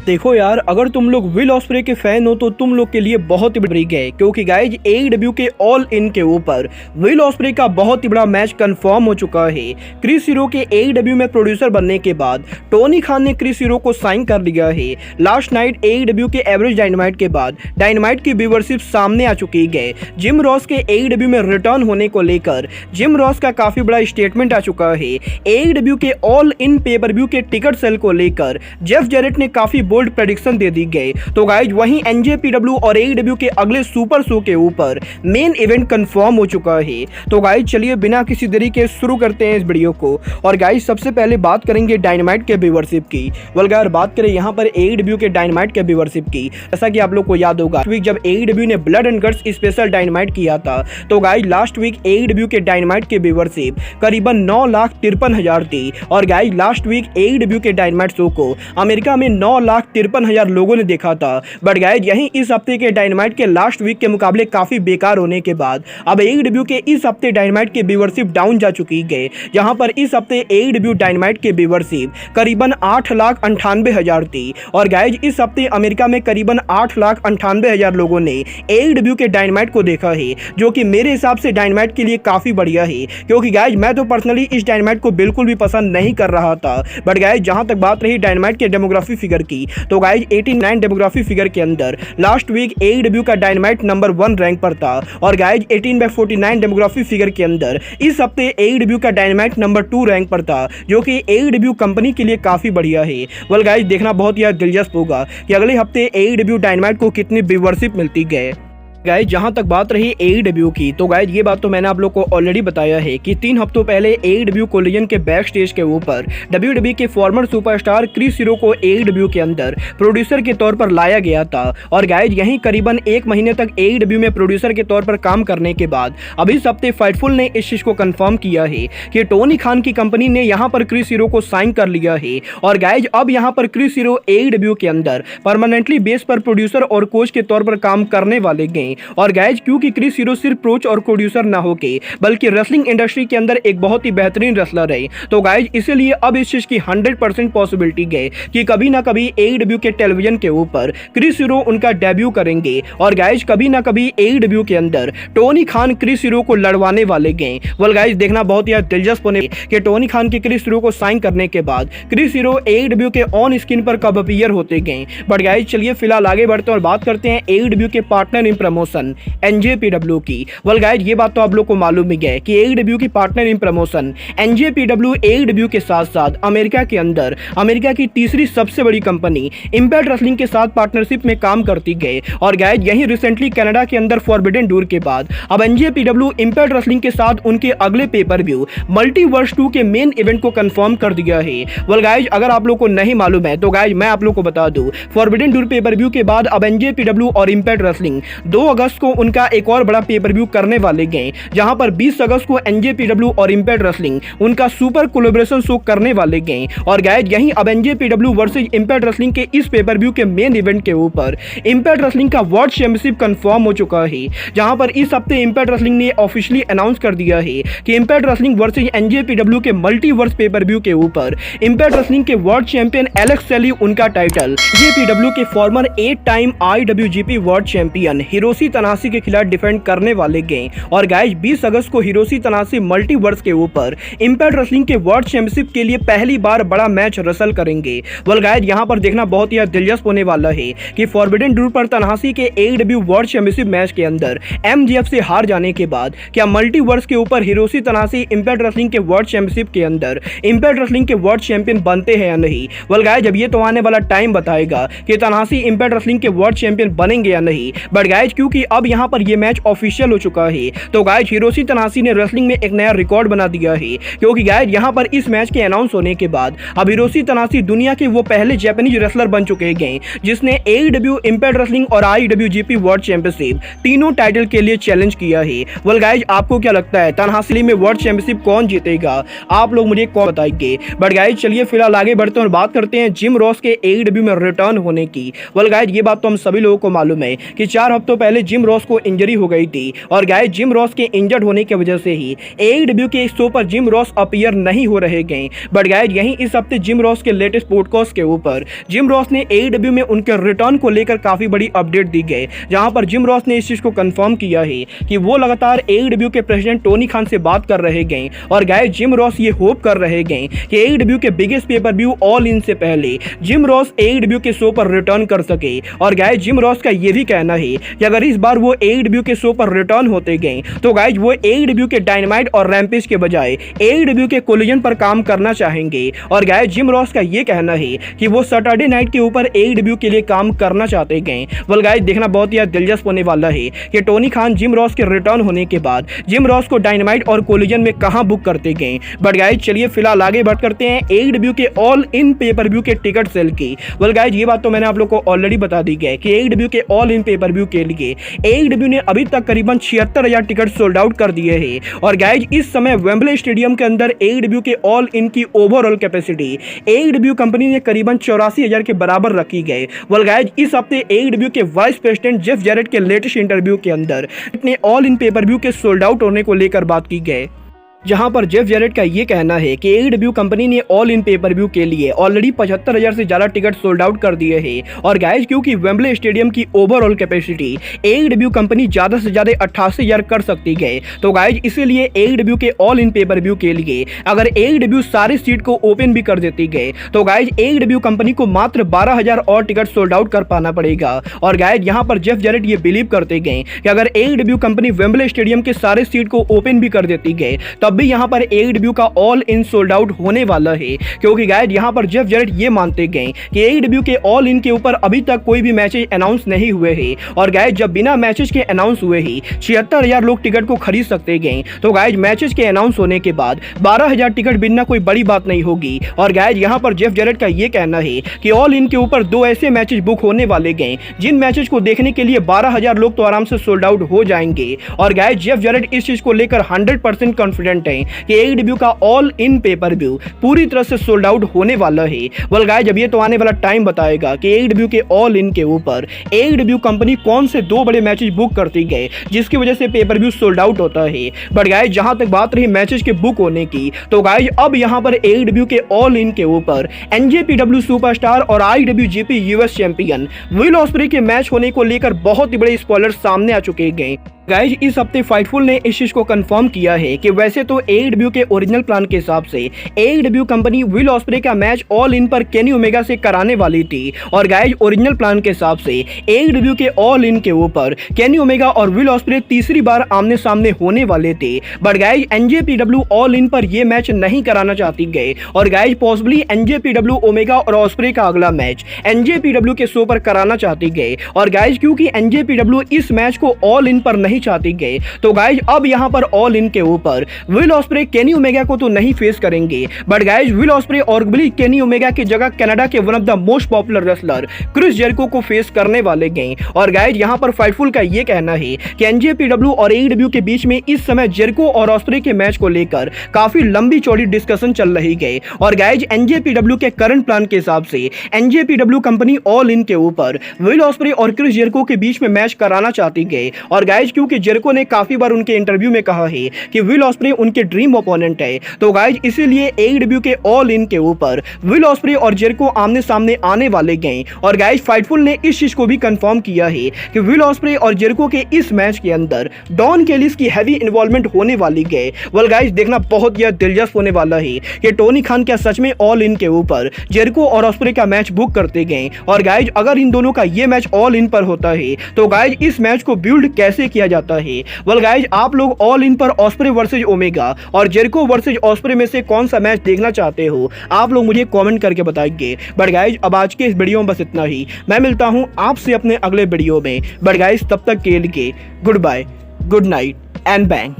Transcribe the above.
देखो यार, अगर तुम लोग विल ऑस्प्रे के फैन हो तो तुम लोग के लिए बहुत ही बड़ी है, क्योंकि गाइज एईडब्ल्यू के ऑल इन के ऊपर विल ऑस्प्रे का बहुत ही बड़ा मैच कंफर्म हो चुका है। क्रिस हीरो के एईडब्ल्यू में प्रोड्यूसर बनने के बाद टोनी खान ने क्रिस हीरो को साइन कर लिया है। लास्ट नाइट एईडब्ल्यू के एवरेज डायनामाइट के बाद डायनामाइट की व्यूअरशिप सामने आ चुकी है। जिम रॉस के एईडब्ल्यू में रिटर्न होने को लेकर जिम रॉस का काफी बड़ा स्टेटमेंट आ चुका है। एईडब्ल्यू के ऑल इन पेपर व्यू के टिकट सेल को लेकर जेफ जैरेट ने काफी बोल्ड प्रेडिक्शन दे दी गई। तो गाइज वहीं एनजेपीडब्ल्यू और एईडब्ल्यू के अगले सुपर शो के ऊपर मेन इवेंट कंफर्म हो चुका है। तो गाइज चलिए बिना किसी देरी के शुरू करते हैं इस वीडियो को। और गाइज सबसे पहले बात करेंगे डायनामाइट के व्यूअरशिप की। अगर बात करें यहाँ पर एईडब्ल्यू के डायनामाइट के व्यूअरशिप की, जैसा कि आप लोग को याद होगा वीक जब एईडब्ल्यू ने blood and guts special dynamite किया था, तो गाइज लास्ट वीक एईडब्ल्यू के डायनामाइट के व्यूअरशिप करीबन 9,53,000 थी। और गाइज लास्ट वीक एईडब्ल्यू के डायनामाइट शो को अमेरिका में 9,53,000 लोगों ने देखा था। बट गाइज यहीं इस हफ्ते के डायनामाइट के लास्ट वीक के मुकाबले काफी बेकार होने के बाद अब एईडब्ल्यू के इस हफ्ते डायनामाइट के व्यूअरशिप डाउन जा चुकी है, जहां पर इस हफ्ते एईडब्ल्यू डायनामाइट के व्यूअरशिप करीबन 8,98,000 थी। और गाइज इस हफ्ते अमेरिका में करीबन 8,98,000 लोगों ने एईडब्ल्यू के डायनामाइट को देखा है, जो कि मेरे हिसाब से डायनामाइट के लिए काफी बढ़िया है। क्योंकि गाइज मैं तो पर्सनली इस डायनामाइट को बिल्कुल भी पसंद नहीं कर रहा था। बट गाइज जहां तक बात रही डायनामाइट के डेमोग्राफी फिगर की, तो गाइज 89 डेमोग्राफी फिगर के अंदर लास्ट वीक एईडब्ल्यू का डायनामाइट नंबर 1 रैंक पर था। और गाइज 18/49 डेमोग्राफी फिगर के अंदर इस हफ्ते एईडब्ल्यू का डायनामाइट नंबर 2 रैंक पर था, जो कि एईडब्ल्यू कंपनी के लिए काफी बढ़िया है। वेल गाइज देखना बहुत ही दिलचस्प होगा कि अगले हफ्ते एईडब्ल्यू डायनामाइट को कितनी व्यूअरशिप मिलती है। गाइज जहां तक बात रही एईडब्ल्यू की, तो गाइज ये बात तो मैंने आप लोग को ऑलरेडी बताया है कि 3 हफ्तों पहले एईडब्ल्यू कोलिजन के बैक स्टेज के ऊपर डब्ल्यूडब्ल्यूई के फॉर्मर सुपरस्टार क्रिस हीरो को एईडब्ल्यू के अंदर प्रोड्यूसर के तौर पर लाया गया था। और गाइज यहीं करीबन 1 महीने तक एईडब्ल्यू में प्रोड्यूसर के तौर पर काम करने के बाद अब इस हफ्ते फाइटफुल ने इस चीज को कंफर्म किया है कि टोनी खान की कंपनी ने यहाँ पर क्रिस हीरो को साइन कर लिया है। और गाइज अब यहाँ पर क्रिस हीरो एईडब्ल्यू के अंदर परमानेंटली बेस पर प्रोड्यूसर और कोच के तौर पर काम करने वाले गए। और गाइज क्योंकि क्रिस हीरो सिर्फ कोच और प्रोड्यूसर ना होके बल्कि रेसलिंग इंडस्ट्री के अंदर एक बहुत ही बेहतरीन रेसलर है, तो गाइज इसीलिए अब इस चीज की 100% पॉसिबिलिटी है कि कभी ना कभी एईडब्ल्यू के टेलीविजन के ऊपर क्रिस हीरो उनका डेब्यू करेंगे। और गाइज कभी ना कभी एईडब्ल्यू के अंदर टोनी खान क्रिस हीरो को लड़वाने वाले गए। वेल गाइज देखना बहुत ही दिलचस्प होने कि टोनी खान के क्रिस हीरो को साइन करने के बाद क्रिस हीरो एईडब्ल्यू के ऑन स्क्रीन पर कब अपीयर होते गए। बट गाइज चलिए फिलहाल आगे बढ़ते हैं और बात करते हैं एईडब्ल्यू के पार्टनर इन प्रमोशन एनजेपीडब्ल्यू की। वेल गाइज ये बात तो आप लोग को मालूम ही है कि एईडब्ल्यू की partner in promotion NJPW AEW के साथ साथ अमेरिका के अंदर अमेरिका की तीसरी सबसे बड़ी कंपनी इंपैक्ट रेसलिंग के साथ पार्टनरशिप में काम करती गई। और गाइज यही रिसेंटली कनाडा के अंदर फॉरबिडन डोर के बाद अब एनजेपीडब्ल्यू इंपैक्ट रेसलिंग के साथ उनके अगले पेपर व्यू मल्टीवर्स 2 के मेन इवेंट को कंफर्म कर दिया है। वेल गाइज अगर आप लोग को नहीं मालूम है तो गाइज मैं आप लोग को बता दूं, फॉरबिडन डोर पेपर व्यू के बाद अब एनजेपीडब्ल्यू और इंपैक्ट रेसलिंग 2 अगस्त को उनका एक और बड़ा पेपर व्यू करने वाले गए, जहां पर 20 अगस्त को एनजेपीडब्ल्यू और इंपैक्ट रेसलिंग उनका सुपर कोलैबोरेशन शो करने वाले गए। और गाइज यहीं अब एनजेपीडब्ल्यू वर्सेस इंपैक्ट रेसलिंग के इस पेपर व्यू के मेन इवेंट के ऊपर इंपैक्ट रेसलिंग का वर्ल्ड चैंपियनशिप कंफर्म हो चुका है, जहां पर इस हफ्ते इंपैक्ट रेसलिंग ने ऑफिशियली अनाउंस कर दिया है कि इंपैक्ट रेसलिंग वर्सेस एनजेपीडब्ल्यू के मल्टीवर्स पेपर व्यू के ऊपर इंपैक्ट रेसलिंग के वर्ल्ड चैंपियन एलेक्स सेली उनका टाइटल एनजेपीडब्ल्यू के former 8 time IWGP world champion Hiroshi Tanahashi के खिलाफ डिफेंड करने वाले गए। और गाइज 20 अगस्त को हिरोशी तनाहाशी मल्टीवर्स के ऊपर इंपैक्ट रेसलिंग के वर्ल्ड चैंपियनशिप के लिए पहली बार बड़ा मैच रसल करेंगे। वेल गाइज यहां पर देखना बहुत ही दिलचस्प होने वाला है कि फॉरबिडन डोर पर तनाहाशी के एईडब्ल्यू वर्ल्ड चैंपियनशिप मैच के अंदर एमजेएफ से हार जाने के बाद क्या मल्टीवर्स के ऊपर हिरोशी तनाहाशी इंपैक्ट रेसलिंग के वर्ल्ड चैंपियनशिप के अंदर इंपैक्ट रेसलिंग के वर्ल्ड चैंपियन बनते हैं या नहीं। वेल गाइज अब ये तो आने वाला टाइम बताएगा कि तनाहाशी इंपैक्ट रेसलिंग के वर्ल्ड चैंपियन बनेंगे या नहीं। बट गाइज क्योंकि अब यहां पर ये मैच ऑफिशियल हो चुका है, तो गाइज हिरोशी तनाहाशी ने रेसलिंग में एक नया रिकॉर्ड बना दिया है। क्योंकि गाइज यहां पर इस मैच के अनाउंस होने के बाद अब हिरोशी तनाहाशी दुनिया के वो पहले जापानीज रेसलर बन चुके हैं जिसने एईडब्ल्यू इंपैक्ट रेसलिंग और आईडब्ल्यूजीपी वर्ल्ड चैंपियनशिप तीनों टाइटल के लिए चैलेंज किया है। वेल गाइज आपको क्या लगता है तनाहाशी में वर्ल्ड चैंपियनशिप कौन जीतेगा, आप लोग मुझे कौन बताएंगे। बट गाइज चलिए फिलहाल आगे बढ़ते हैं और बात करते हैं जिम रॉस के एईडब्ल्यू में रिटर्न होने की। वेल गाइज ये बात तो हम सभी लोगों को मालूम है कि 4 हफ्तों पहले पहले जिम रॉस को इंजरी हो गई थी और गाइस जिम रॉस के इंजर्ड होने की वजह से ही AEW के शो पर जिम रॉस अपीयर नहीं हो रहे गए। बट गाइस यहीं इस हफ्ते जिम रॉस के लेटेस्ट पॉडकास्ट के ऊपर जिम रॉस ने AEW में उनके रिटर्न को लेकर काफी बड़ी अपडेट दी गई, जहां पर जिम रॉस ने इस चीज को कंफर्म किया है कि वो लगातार AEW के प्रेसिडेंट टोनी खान से बात कर रहे गए और गाइस जिम रॉस ये होप कर रहे गए कि AEW के biggest pay per view all in से पहले जिम रॉस AEW के शो पर रिटर्न कर सके। और गाइस जिम रॉस का ये भी कहना है कि अगर इस बार वो AEW के शो पर रिटर्न होते गए तो गाइस वो AEW के डायनामाइट और रैम्पेज के बजाय AEW के कोलिजन पर काम करना चाहेंगे। और गाइस जिम रॉस का ये कहना है कि वो सैटरडे नाइट के ऊपर AEW के लिए काम करना चाहते गए। वेल गाइस देखना बहुत ही दिलचस्प होने वाला है कि टोनी खान जिम रॉस के रिटर्न होने के बाद जिम रॉस को डायनामाइट और कोलिजन में कहां बुक करते गए। बट गाइस चलिए फिलहाल आगे बढ़ करते हैं AEW के ऑल इन पेपर व्यू के टिकट सेल की। वेल गाइस ये बात तो मैंने आप लोग को ऑलरेडी बता दी है कि AEW के ऑल इन पेपर व्यू के लिए AEW ने अभी तक करीबन 76,000 टिकट सोल्ड आउट कर दिए हैं। और गाइस इस समय वेम्बले स्टेडियम के अंदर AEW के ऑल इन की ओवरऑल कैपेसिटी AEW कंपनी ने करीबन 84,000 के बराबर रखी गई। वेल गाइस इस हफ्ते AEW के वाइस प्रेसिडेंट जेफ जैरेट के लेटेस्ट इंटरव्यू के अंदर इतने ऑल इन पेपर व्यू के सोल्ड आउट होने को लेकर बात की गई, जहां पर जेफ जैरेट का ये कहना है कि AEW कंपनी ने ऑल इन पेपर व्यू के लिए ऑलरेडी 75,000 से ज़्यादा टिकट सोल्ड आउट कर दिए हैं। और गाइस क्योंकि वेम्बले स्टेडियम की ओवरऑल कैपेसिटी AEW कंपनी ज़्यादा से ज़्यादा 88,000 कर सकती है, तो गाइस इसीलिए AEW के ऑल इन पेपर व्यू के लिए अगर AEW सारी सीट को ओपन भी कर देती गई तो गाइस AEW कंपनी को मात्र 12,000 और टिकट सोल्ड आउट कर पाना पड़ेगा। और गाइस यहाँ पर जेफ जैरेट ये बिलीव करते गए कि अगर AEW कंपनी वेम्बले स्टेडियम के सारे सीट को ओपन भी कर देती गई तब भी यहां पर AEW का ऑल इन सोल्ड आउट होने वाला है, क्योंकि गाइस यहां पर जेफ जैरेट ये मानते गए कि AEW के ऑल इन के ऊपर अभी तक कोई भी मैचेस अनाउंस नहीं हुए हैं। और गाइस जब बिना मैचेस के अनाउंस हुए ही 76,000 लोग टिकट को खरीद सकते गए, तो गाइस मैचेस के अनाउंस होने के बाद 12,000 टिकट बिनना कोई बड़ी बात नहीं होगी। और गाइस यहां पर जेफ जैरेट का ये कहना है कि ऑल इन के ऊपर 2 ऐसे मैचेस बुक होने वाले गए जिन मैचेस को देखने के लिए 12,000 लोग तो आराम से सोल्ड आउट हो जाएंगे। और गाइस जेफ जैरेट इस चीज को लेकर 100% कॉन्फिडेंट है कि AEW का ऑल इन पेपर व्यू पूरी तरह से सोल्ड आउट होने वाला है। वेल गाइस जब ये तो आने वाला टाइम बताएगा कि AEW के ऑल इन के ऊपर AEW कंपनी कौन से 2 बड़े मैचेस बुक करती गए जिसकी वजह से पेपर व्यू सोल्ड आउट होता है। बट गाइस जहां तक बात रही मैचेस के बुक होने की, तो गाइस अब यहां पर AEW के ऑल इन के ऊपर NJPW सुपरस्टार और IWGP US champion will osprey के मैच होने को लेकर बहुत ही बड़े स्पॉयलर सामने आ चुके हैं। गाइज इस हफ्ते फाइटफुल ने इस चीज को कंफर्म किया है कि वैसे तो AEW के ओरिजिनल प्लान के हिसाब से AEW कंपनी विल ऑस्प्रे का मैच ऑल इन पर केनी ओमेगा से कराने वाली थी। और गाइज ओरिजिनल प्लान के हिसाब से AEW के ऑल इन के ऊपर केनी ओमेगा और विल ऑस्प्रे तीसरी बार आमने सामने होने वाले थे। But guys NJPW all in पर यह मैच नहीं कराना चाहती गए और गाइज पॉसिबली NJPW ओमेगा और ऑस्प्रे का अगला मैच NJPW के शो पर कराना चाहती गए। और गाइज क्योंकि NJPW इस मैच को ऑल इन पर नहीं चाहती गए, तो गाइज अब यहां पर ऑल इन के ऊपर विल ऑस्प्रे केनी ओमेगा को तो नहीं फेस करेंगे, बट गाइज विल ऑस्प्रे और केनी ओमेगा की जगह कनाडा के one of the most popular wrestler Chris Jericho को फेस करने वाले गए। और गाइज यहां पर फाइटफुल का यह कहना है कि NJPW और AEW के बीच में इस समय जेरिको और ऑस्प्रे के मैच को लेकर काफी लंबी चौड़ी डिस्कशन चल रही गई। और गाइज NJPW के करंट प्लान के हिसाब से NJPW कंपनी ऑल इन के ऊपर विल ऑस्प्रे और क्रिस जेरिको के बीच में मैच कराना चाहती गई। और गाइज क्योंकि जेरिको ने काफी बार उनके इंटरव्यू में कहा है कि विल ऑस्प्रे उनके ड्रीम ओपोनेंट है, तो गाइज इसीलिए AEW के ऑल इन के ऊपर विल ऑस्प्रे और जेरिको आमने सामने आने वाले गए। और गाइज फाइटफुल ने इस चीज को भी कंफर्म किया है कि विल ऑस्प्रे और जेरिको के इस मैच के अंदर डॉन केलिस की हैवी इन्वॉल्वमेंट होने वाली गए। वेल गाइज देखना बहुत ही दिलचस्प होने वाला है कि टोनी खान क्या सच में ऑल इन के ऊपर जेरिको और ऑस्प्रे का मैच बुक करते गए। और गाइज अगर इन दोनों का ये मैच ऑल इन पर होता है तो गाइज इस मैच को बिल्ड कैसे किया जाता है। वेल गाइज आप लोग ऑल इन पर ऑस्प्रे वर्सेज ओमेगा और जेरिको वर्सेज ऑस्प्रे में से कौन सा मैच देखना चाहते हो, आप लोग मुझे कमेंट करके बताइए। बट गाइज अब आज के इस वीडियो में बस इतना ही। मैं मिलता हूं आपसे अपने अगले वीडियो में। बट गाइज तब तक के लिए good bye, good night and bang.